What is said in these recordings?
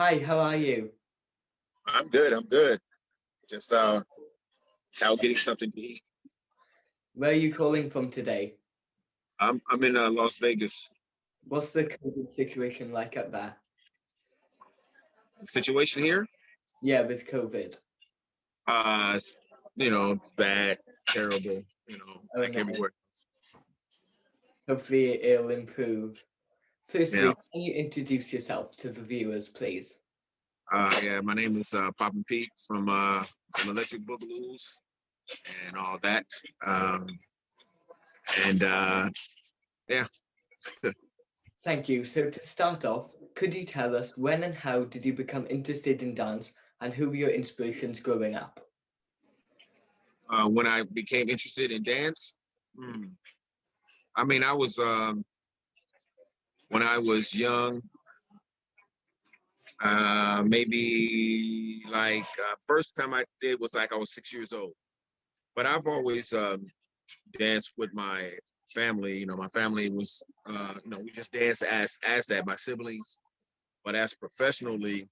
Hi, how are you? I'm good. I'm good. Just out getting something to eat. Where are you calling from today? I'm in Las Vegas. What's the COVID situation like up there? The situation here, Yeah, with COVID. it's, bad, terrible. Oh Like no, everywhere. hopefully it'll improve. Yeah. Firstly, can you introduce yourself to the viewers, please? Yeah. My name is Popin Pete from Electric Boogaloos and all that. Um, and yeah. Thank you. So to start off, could you tell us when and how did you become interested in dance and who were your inspirations growing up? When I became interested in dance, hmm, I mean, I was when I was young. Maybe like first time I did was like I was 6 years old. But I've always danced with my family. My family was, we just danced as that. My siblings, but as professionally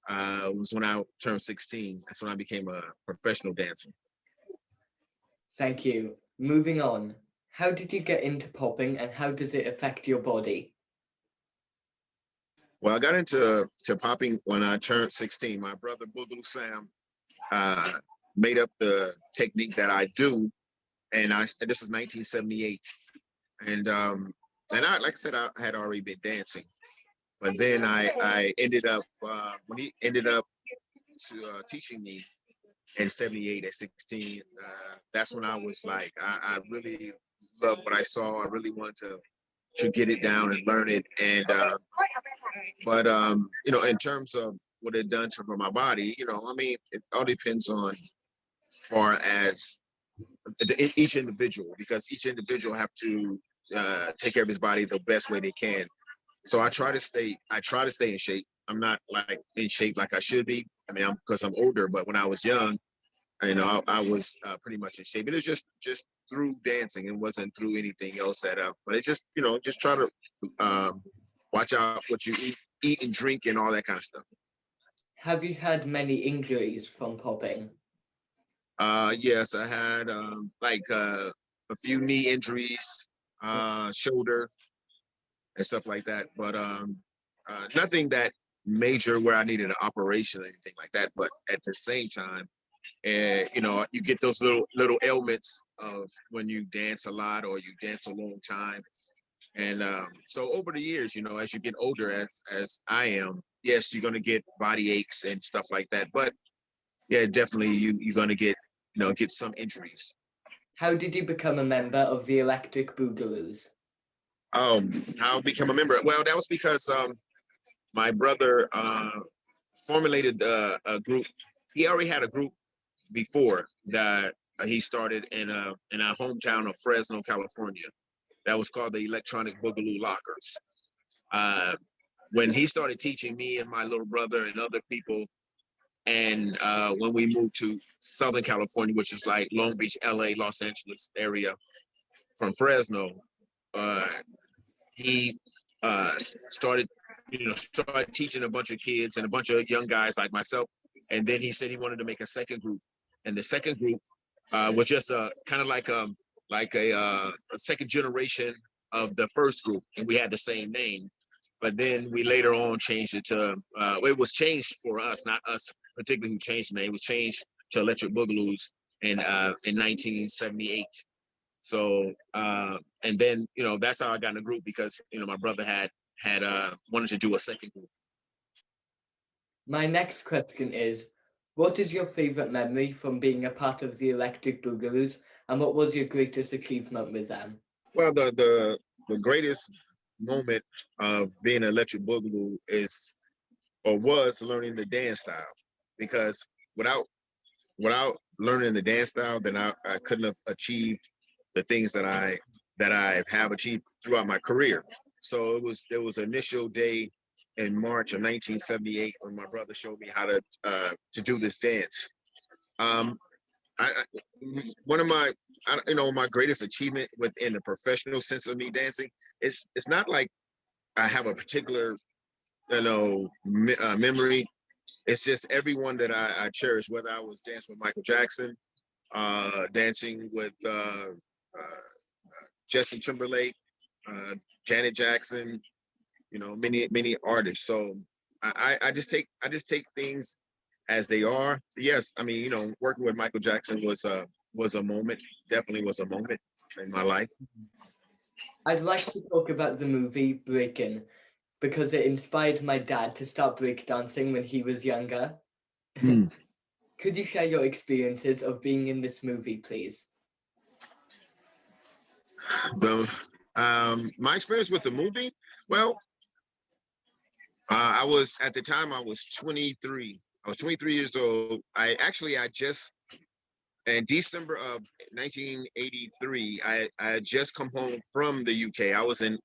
was when I turned 16. That's when I became a professional dancer. Thank you. Moving on, how did you get into popping and how does it affect your body? Well, I got into popping when I turned 16. My brother Boogaloo Sam uh, made up the technique that I do, and this is 1978. And I, like I said, I had already been dancing, but then I ended up when he ended up teaching me in '78 at 16. That's when I was like, I really loved what I saw. I really wanted to get it down and learn it. But in terms of what it done to for my body, I mean, it all depends on far as each individual, because each individual have to take care of his body the best way they can. So I try to stay in shape. I'm not like in shape like I should be. I mean, because I'm older, but when I was young, I was pretty much in shape. It was just through dancing. It wasn't through anything else but it's just, just try to um, watch out what you eat and drink and all that kind of stuff. Have you had many injuries from popping? Yes, I had a few knee injuries, shoulder and stuff like that, but nothing that major where I needed an operation or anything like that. But at the same time, and you get those little ailments of when you dance a lot or you dance a long time. And so over the years, as you get older, as I am, yes, you're gonna get body aches and stuff like that. But yeah, definitely you're gonna get some injuries. How did you become a member of the Electric Boogaloos? How I become a member? Well, that was because my brother formulated a group. He already had a group before that he started in our hometown of Fresno, California. That was called the Electronic Boogaloo Lockers. Uh, when he started teaching me and my little brother and other people, and when we moved to Southern California, which is like Long Beach, LA, Los Angeles area from Fresno, uh, he uh, started, started teaching a bunch of kids and a bunch of young guys like myself. And then he said he wanted to make a second group, and the second group was just a kind of like a second generation of the first group, and we had the same name. But then we later on changed it to it was changed for us, not us particularly who changed the name. It was changed to Electric Boogaloos in 1978. So and then that's how I got in the group, because my brother had wanted to do a second group. My next question is, what is your favorite memory from being a part of the Electric Boogaloo, and what was your greatest achievement with them? Well, the greatest moment of being an Electric Boogaloo is or was learning the dance style, because without learning the dance style, then I couldn't have achieved the things that I have achieved throughout my career. So there was an initial day in March of 1978 when my brother showed me how to do this dance. Um, One of my greatest achievement within the professional sense of me dancing is it's not like I have a particular memory. It's just everyone that I cherish, whether I was dancing with Michael Jackson, dancing with Justin Timberlake, Janet Jackson, many artists. So I just take things as they are. Yes, I mean, working with Michael Jackson was a moment, definitely was a moment in my life. I'd like to talk about the movie Breakin' because it inspired my dad to start breakdancing when he was younger. Mm. Could you share your experiences of being in this movie, please? My experience with the movie, well, I was at the time I was 23. I was 23 years old. I just in December of 1983, I had just come home from the UK. I was in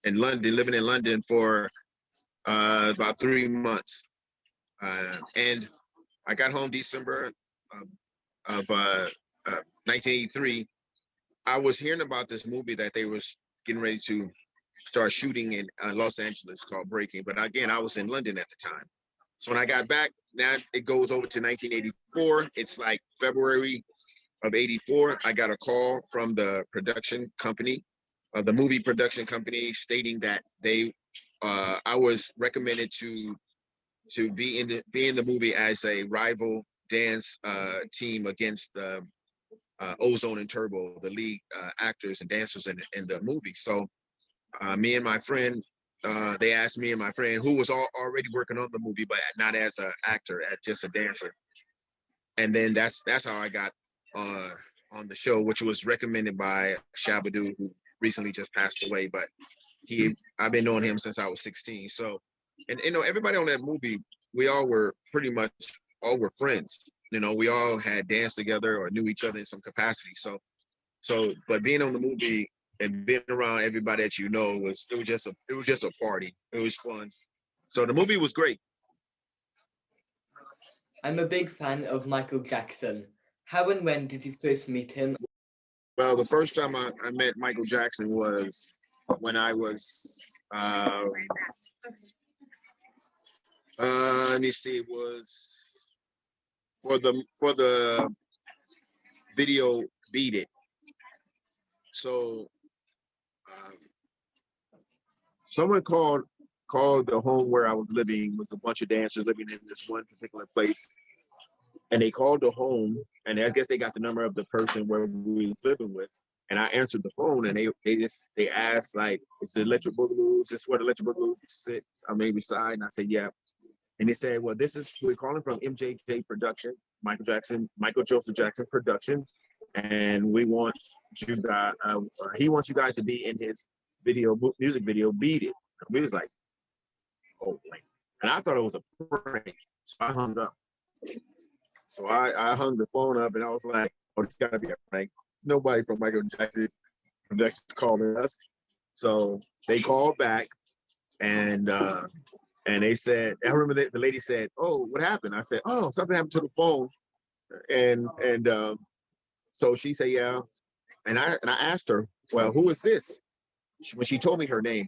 London, living in London for about 3 months, and I got home December of 1983. I was hearing about this movie that they was getting ready to start shooting in Los Angeles called Breaking. But again, I was in London at the time. So when I got back, now it goes over to 1984. It's like February of 84. I got a call from the production company, the movie production company, stating that I was recommended to be in the movie as a rival dance team against Ozone and Turbo, the lead actors and dancers in the movie. So me and my friend, they asked me and my friend, who was already working on the movie, but not as an actor, as just a dancer. And then that's how I got on the show, which was recommended by Shabadoo, who recently just passed away. But I've been knowing him since I was 16. So, and everybody on that movie, we all were pretty much all were friends. We all had danced together or knew each other in some capacity. So, but being on the movie and being around everybody that it was just a party. It was fun. So the movie was great. I'm a big fan of Michael Jackson. How and when did you first meet him? Well, the first time I met Michael Jackson was when I was let me see, it was for the video Beat It. So someone called the home where I was living, was a bunch of dancers living in this one particular place. And they called the home, and I guess they got the number of the person where we was living with. And I answered the phone, and they asked, like, "Is the Electric Boogaloos? Is this where the Electric Boogaloos sit? I may reside." And I said, "Yeah." And they said, "Well, we're calling from MJJ Production, Michael Joseph Jackson Production, and we want you guys. He wants you guys to be in his music video, Beat It." And we was like, "Oh, man!" And I thought it was a prank, so I hung up. So I hung the phone up, and I was like, "Oh, this gotta be a prank. Nobody from Michael Jackson Productions calling us." So they called back, and they said, I remember the lady said, "Oh, what happened?" I said, "Oh, something happened to the phone." And so she said, "Yeah." And I asked her, "Well, who is this?" When she told me her name,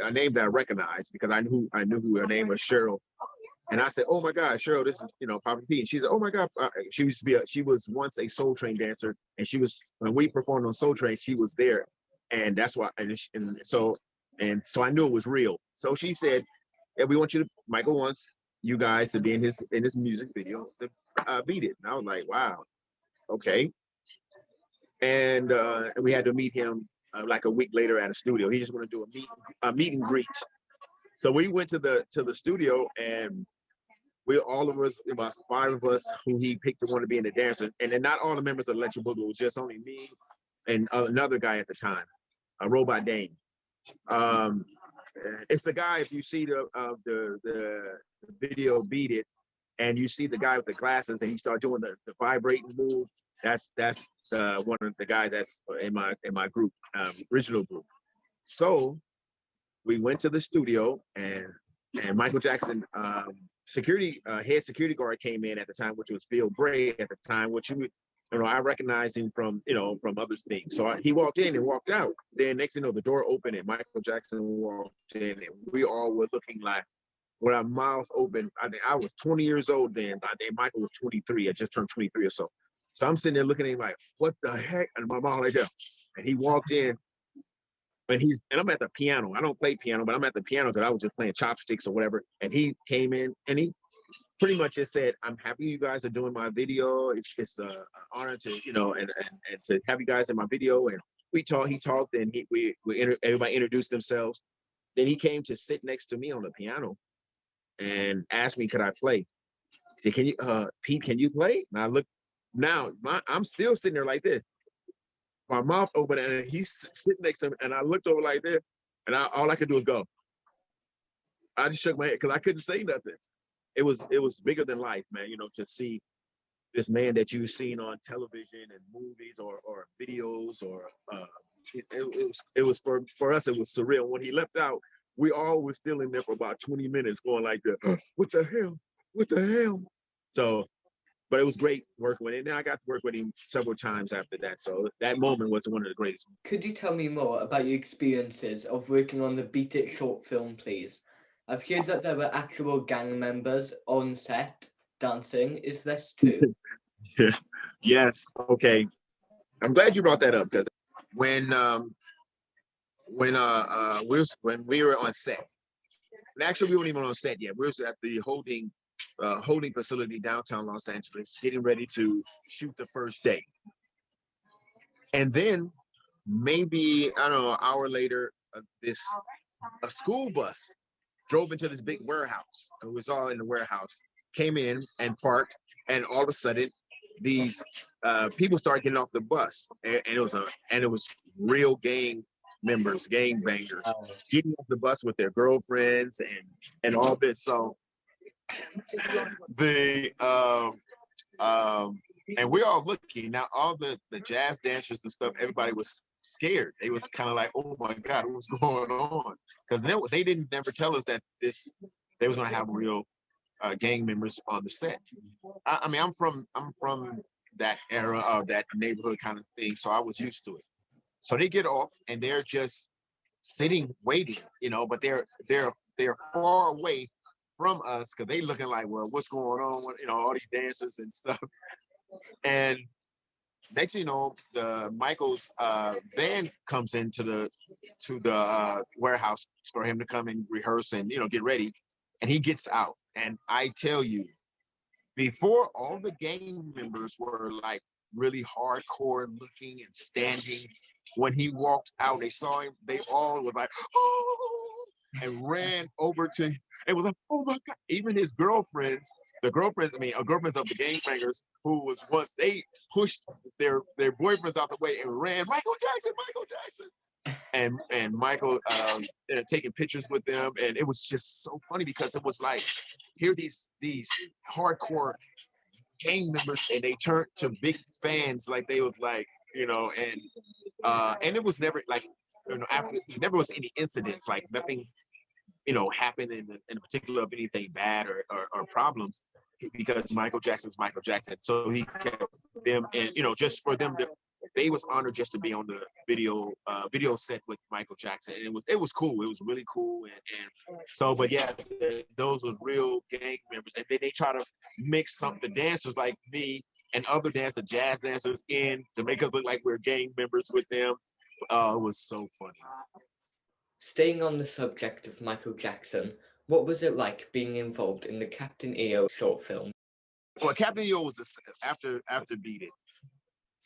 a name that I recognized, because I knew who her name was, Cheryl. And I said, "Oh my God, Cheryl, this is Popin Pete." And she said, "Oh my God, she was once a Soul Train dancer, and when we performed on Soul Train, she was there, and that's why." And so I knew it was real. So she said, "Yeah, Michael wants you guys to be in his music video, Beat It." And I was like, "Wow, okay." And we had to meet him like a week later at a studio. He just wanted to do a meet and greet. So we went to the studio, and all of us, about 5 of us, who he picked to want to be in the dancer, and then not all the members of Electric Boogaloo, was just only me and another guy at the time, a Robot Dane. It's the guy, if you see the video Beat It, and you see the guy with the glasses, and he started doing the vibrating move. That's one of the guys that's in my group, original group. So we went to the studio, and Michael Jackson head security guard came in at the time, which was Bill Bray at the time, which I recognized him from, from other things. So he walked in and walked out. Then next thing you know, the door opened and Michael Jackson walked in, and we all were looking like with our mouths open. I think I was 20 years old then. I think Michael was 23. I just turned 23 or so. So I'm sitting there looking at him like, what the heck? And my mom like that. And he walked in, and I'm at the piano. I don't play piano, but I'm at the piano because I was just playing chopsticks or whatever. And he came in and he pretty much just said, "I'm happy you guys are doing my video. It's an honor to, and to have you guys in my video." And he talked, and everybody introduced themselves. Then he came to sit next to me on the piano and asked me, could I play? He said, "Can you, Pete, can you play?" And I looked. Now I'm still sitting there like this, my mouth open, and he's sitting next to me, and I looked over like this, and all I could do was go. I just shook my head because I couldn't say nothing. It was bigger than life, man. To see this man that you've seen on television and movies or videos or it was for us, it was surreal. When he left out, we all were still in there for about 20 minutes going like that. What the hell? So, but it was great working with him. And then I got to work with him several times after that. So that moment was one of the greatest. Could you tell me more about your experiences of working on the Beat It short film, please? I've heard that there were actual gang members on set dancing. Is this true? Yes. Okay. I'm glad you brought that up because when we were on set, and actually we weren't even on set yet. We were at the holding facility downtown Los Angeles, getting ready to shoot the first day. And then maybe, I don't know, an hour later, a school bus drove into this big warehouse. It was all in the warehouse, came in and parked, and all of a sudden these people started getting off the bus, and it was real gang members, gang bangers, getting off the bus with their girlfriends and all this. So and we're all looking now. All the jazz dancers and stuff, everybody was scared. They was kind of like, "Oh my God, what's going on?" Because they didn't never tell us that they was gonna have real gang members on the set. I mean, I'm from that era of that neighborhood kind of thing, so I was used to it. So they get off and they're just sitting waiting, but they're far away from us because they looking like, well, what's going on? All these dancers and stuff. And next thing you know, the Michael's band comes into the warehouse for him to come and rehearse and get ready. And he gets out. And I tell you, before all the gang members were like really hardcore looking and standing, when he walked out, they saw him, they all were like, "Oh," and ran over to him and was like, "Oh my God." Even his girlfriends, girlfriends of the gangbangers who was once, they pushed their boyfriends out the way and ran, Michael Jackson. And Michael taking pictures with them. And it was just so funny because it was like, here these hardcore gang members, and they turned to big fans, like they was like, and it was never like, after, never was any incidents, like nothing, happened in particular of anything bad or problems, because Michael Jackson was Michael Jackson. So he kept them, and just for them to, they was honored just to be on the video set with Michael Jackson. And it was cool. It was really cool. And so, but yeah, those were real gang members. And then they try to mix the dancers like me and other jazz dancers in to make us look like we're gang members with them. It was so funny. Staying on the subject of Michael Jackson, what was it like being involved in the Captain EO short film? Well, Captain EO was after Beat It.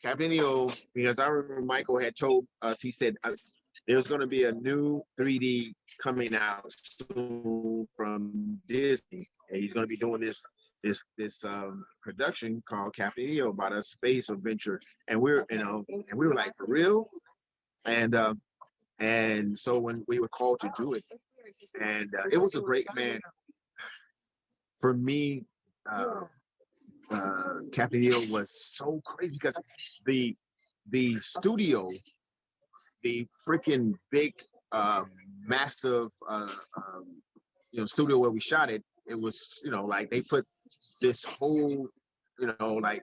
Captain EO, because I remember Michael had told us, he said there's going to be a new 3D coming out soon from Disney, and he's going to be doing this production called Captain EO about a space adventure. And we were like, for real? And so when we were called to do it, and it was a great, man, for me. Captain EO was so crazy because the studio, the freaking big, massive, studio where we shot it, it was, like they put this whole, like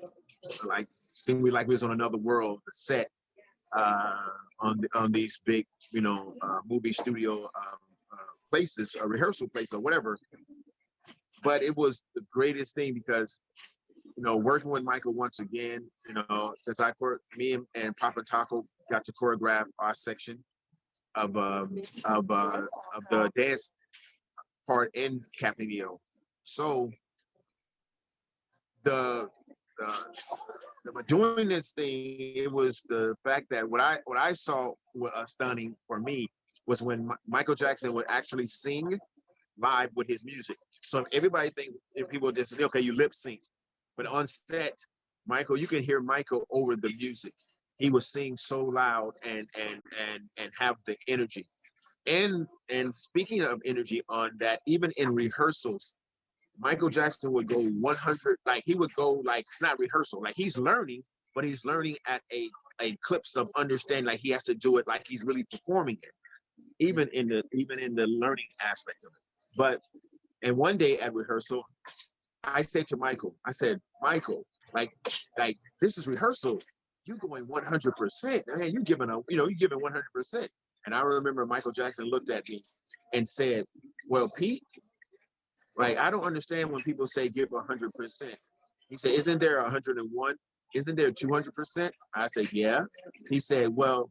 seemed like we was on another world. The set on these big, movie studio places, a rehearsal place or whatever. But it was the greatest thing because working with Michael once again, because me and Papa Taco got to choreograph our section of the dance part in Captain EO. So the doing this thing, it was the fact that what I saw stunning for me was when Michael Jackson would actually sing live with his music. So everybody if people just say, okay, you lip sync, but on set, Michael, you can hear Michael over the music. He would sing so loud and have the energy. And speaking of energy on that, even in rehearsals, Michael Jackson would go 100, like he would go like it's not rehearsal, like he's learning, but he's learning at a clips of understanding, like he has to do it like he's really performing it, even in the learning aspect of it. But and one day at rehearsal, I said to Michael, Michael, like this is rehearsal. You going 100%, man. You giving 100%. And I remember Michael Jackson looked at me and said, "Well, Pete, like I don't understand when people say give 100%." He said, "Isn't there 101? Isn't there 200%?" I said, "Yeah." He said, "Well,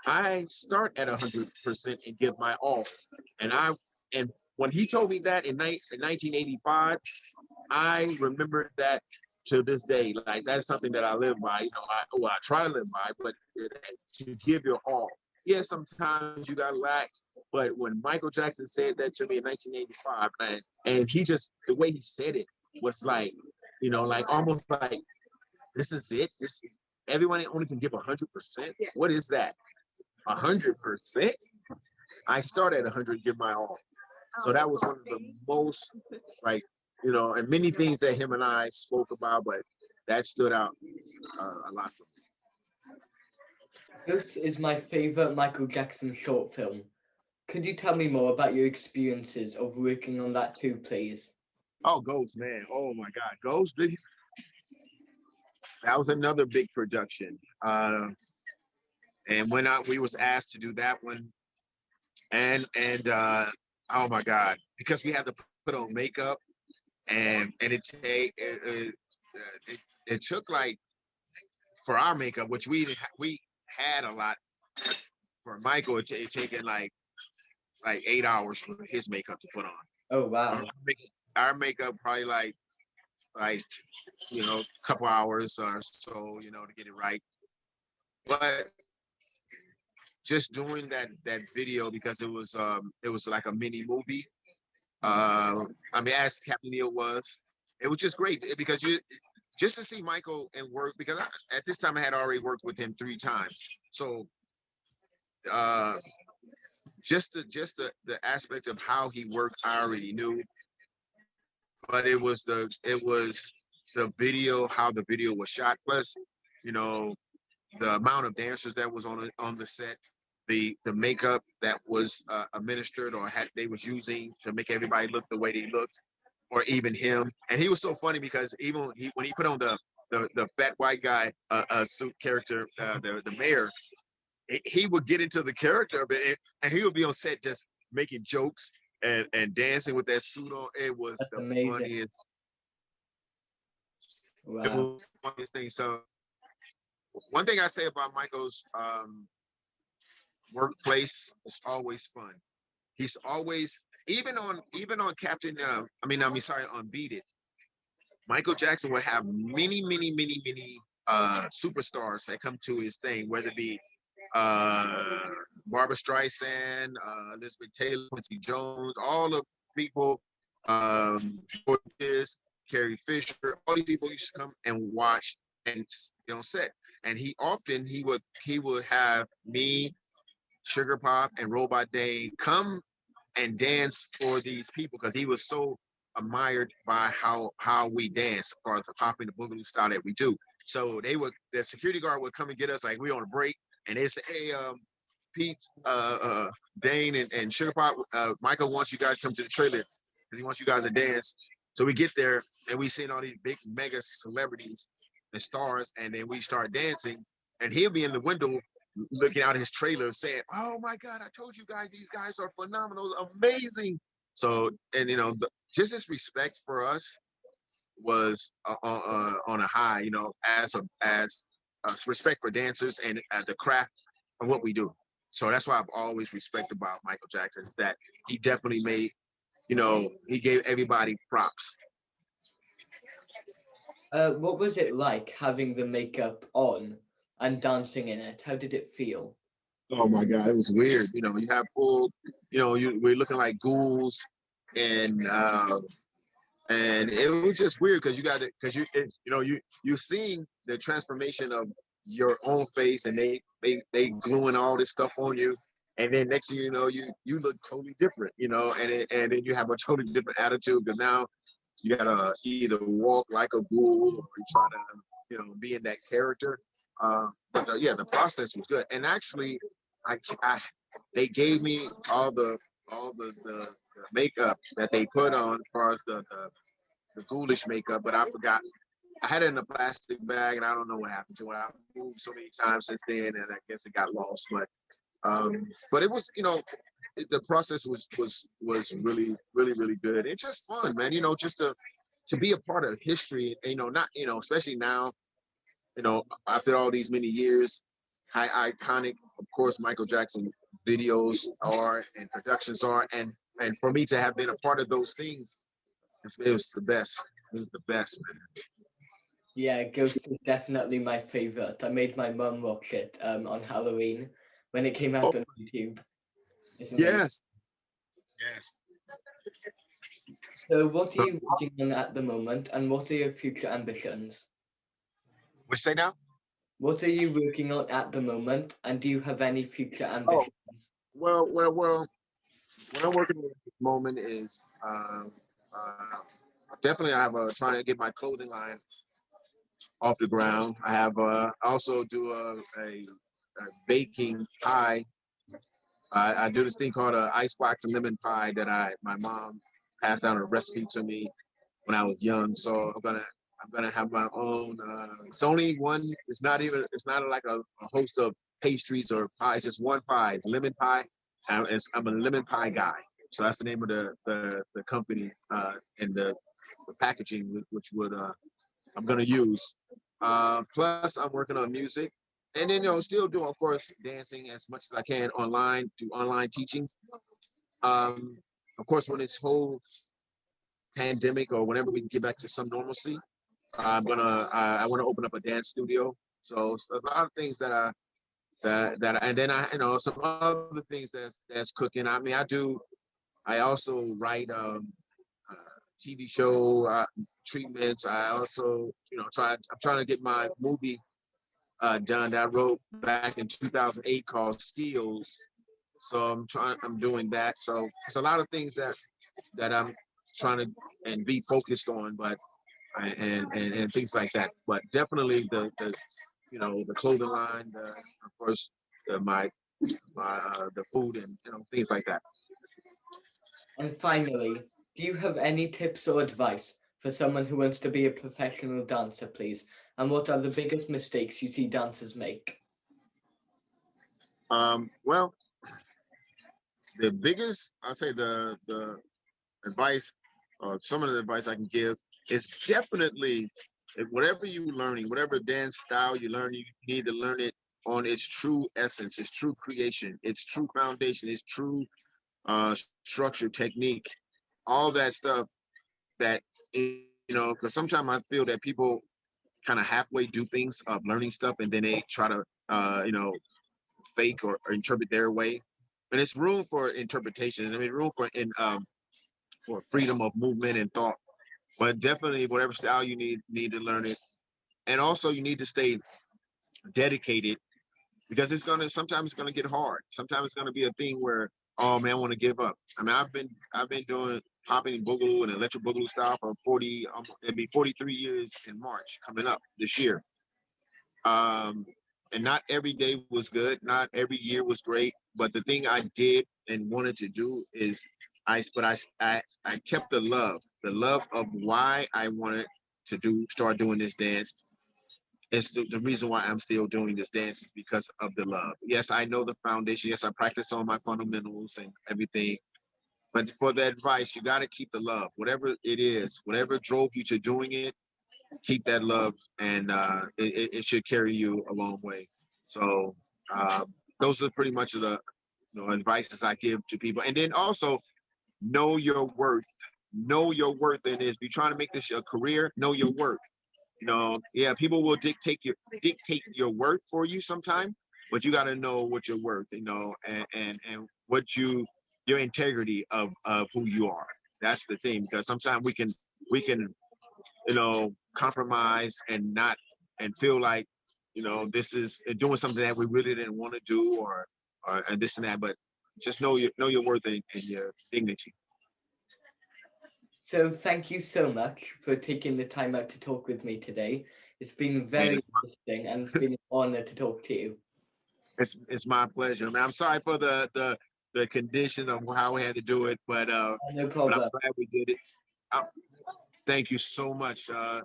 I start at 100% and give my all." And when he told me that in 1985, I remember that to this day. Like that's something that I live by. I try to live by, but to give your all. Yeah, sometimes you got lack, but when Michael Jackson said that to me in 1985, man, and he just the way he said it was like, like almost like this is it. Everyone only can give 100%. What is that? 100%? I start at 100, give my all. So that was one of the most, like, and many things that him and I spoke about, but that stood out a lot for me. This is my favorite Michael Jackson short film. Could you tell me more about your experiences of working on that too, please? Oh, Ghost, man. Oh, my God. Ghost, that was another big production. And when we was asked to do that one, and oh, my God, because we had to put on makeup, and it took like for our makeup, which we had a lot. For Michael, it taken like 8 hours for his makeup to put on. Oh wow! Our makeup probably like a couple hours or so, to get it right. But just doing that video because it was like a mini movie. As Captain Neil was, it was just great because just to see Michael and work, because at this time I had already worked with him 3 times. So just the aspect of how he worked, I already knew. But it was the video, how the video was shot, plus, the amount of dancers that was on the set, the makeup that was administered or they was using to make everybody look the way they looked, or even him. And he was so funny because even when he put on the fat white guy suit character, the mayor, he would get into the character of it, and he would be on set just making jokes and dancing with that suit on. It was That's the amazing. funniest. Wow. It was the funniest thing. So one thing I say about Michael's workplace is always fun. He's always, even on Captain, on Beat It, Michael Jackson would have many superstars that come to his thing, whether it be Barbara Streisand, Elizabeth Taylor, Quincy Jones, all the people, Carrie Fisher, all these people used to come and watch and set. And he would have me, Sugar Pop, and Robot Dane come and dance for these people because he was so admired by how we dance, as far as the Popin the Boogaloo style that we do. So the security guard would come and get us, like we on a break, and they say, "Hey, Pete, Dane, and Sugar Pop, Michael wants you guys to come to the trailer because he wants you guys to dance." So we get there and we seeing all these big mega celebrities, the stars, and then we start dancing, and he'll be in the window looking out his trailer saying, "Oh my God, I told you guys, these guys are phenomenal, amazing." So, and just his respect for us was on a high, as respect for dancers and the craft of what we do. So that's why I've always respected about Michael Jackson, is that he definitely made, he gave everybody props. What was it like having the makeup on and dancing in it? How did it feel? Oh my God, it was weird. You have full, we're looking like ghouls, and it was just weird because you got it, because you're seeing the transformation of your own face, and they gluing all this stuff on you, and then next thing you know, you look totally different, and then you have a totally different attitude, because now you gotta either walk like a ghoul, or you try to be in that character. But yeah, the process was good, and actually, I they gave me all the makeup that they put on, as far as the ghoulish makeup, but I forgot. I had it in a plastic bag, and I don't know what happened to it. I've moved so many times since then, and I guess it got lost. But it was, the process was really, really, really good. It's just fun, man. Just to be a part of history. Not especially now. After all these many years, how iconic, of course, Michael Jackson videos are and productions are, and for me to have been a part of those things, it was the best. It was the best, man. Yeah, Ghost is definitely my favorite. I made my mum watch it on Halloween when it came Oh, out on YouTube. It's amazing. yes, yes. So, what are So, you working on at the moment, and what are your future ambitions? what you say now? What are you working on at the moment, and do you have any future Oh, ambitions? well. What I'm working on at this moment is definitely I have trying to get my clothing line off the ground. I have also do a baking pie. I do this thing called a icebox and lemon pie that my mom passed down a recipe to me when I was young. So I'm gonna have my own. It's only one. It's not even. It's not like a host of pastries or pies. Just one pie, lemon pie. I'm a lemon pie guy. So that's the name of the company and the packaging, which would I'm gonna use. Plus, I'm working on music, and then still doing, of course, dancing as much as I can online, do online teachings. Um, of course, when this whole pandemic or whenever we can get back to some normalcy, I want to open up a dance studio. So it's a lot of things and then I some other things that's cooking. I mean, I also write uh, TV show treatments. I also I'm trying to get my movie done that I wrote back in 2008 called Skills. So I'm doing that. So it's a lot of things that I'm trying to and be focused on, but and things like that. But definitely the clothing line, of course, my the food, and things like that. And finally, do you have any tips or advice for someone who wants to be a professional dancer, please? And what are the biggest mistakes you see dancers make? Well, the biggest, I'll say the advice, some of the advice I can give is definitely whatever you're learning, whatever dance style you learn, you need to learn it on its true essence, its true creation, its true foundation, its true structure, technique, all that stuff that, because sometimes I feel that people kind of halfway do things of learning stuff, and then they try to, fake or interpret their way. And it's room for interpretation. I mean, room for freedom of movement and thought. But definitely, whatever style you need to learn it, and also you need to stay dedicated, because sometimes it's gonna get hard. Sometimes it's gonna be a thing where, oh man, I want to give up. I mean, I've been doing Popin Boogaloo and Electric Boogaloo style for 40. It'll be 43 years in March coming up this year. Um, and not every day was good. Not every year was great. But the thing I did and wanted to do is I kept the love of why I wanted to start doing this dance. it's the reason why I'm still doing this dance is because of the love. Yes, I know the foundation. Yes, I practice on my fundamentals and everything. But for the advice, you got to keep the love. Whatever it is, whatever drove you to doing it, keep that love, and it should carry you a long way. So uh, those are pretty much the advices I give to people. And then also know your worth. Know your worth. And if you're trying to make this a career, know your worth. Yeah, people will dictate your worth for you sometime, but you got to know what you're worth, and what your integrity of who you are. That's the thing, because sometimes we can compromise and not and feel like this is doing something that we really didn't want to do, or and this and that, but just know your worth and your dignity. So thank you so much for taking the time out to talk with me today. It's been And very interesting, and it's been an honor to talk to you. it's my pleasure. I mean, I'm sorry for the condition of how we had to do it, but No but I'm problem. glad we did it. Uh, Thank you so much. Thank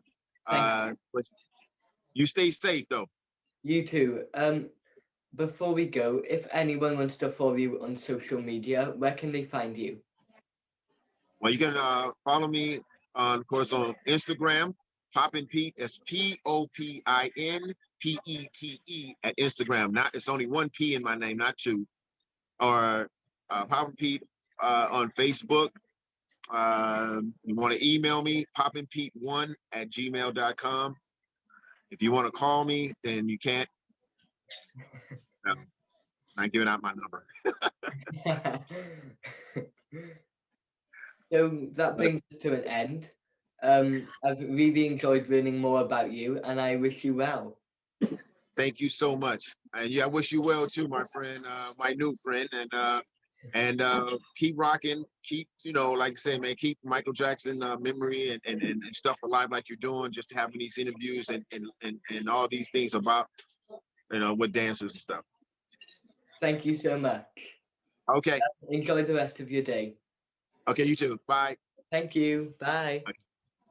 But you stay safe though. you too. Before we go, if anyone wants to follow you on social media, where can they find you? Well, you can follow me on, of course, on Instagram, Popin Pete. That's POPINPETE at Instagram. Not It's only one P in my name, not two. Or Popin Pete on Facebook. You want to email me, popinpete1@gmail.com. If you want to call me, then you can't. No, I'm not giving out my number. So that But brings us to an end. I've really enjoyed learning more about you, and I wish you well. thank you so much. And yeah, I wish you well too, my friend, my new friend. And keep rocking, keep, like I say, man, keep Michael Jackson memory and stuff alive like you're doing, just having these interviews and all these things about, with dancers and stuff. Thank you so much. Okay. Enjoy the rest of your day. Okay, you too. Bye. Thank you. Bye.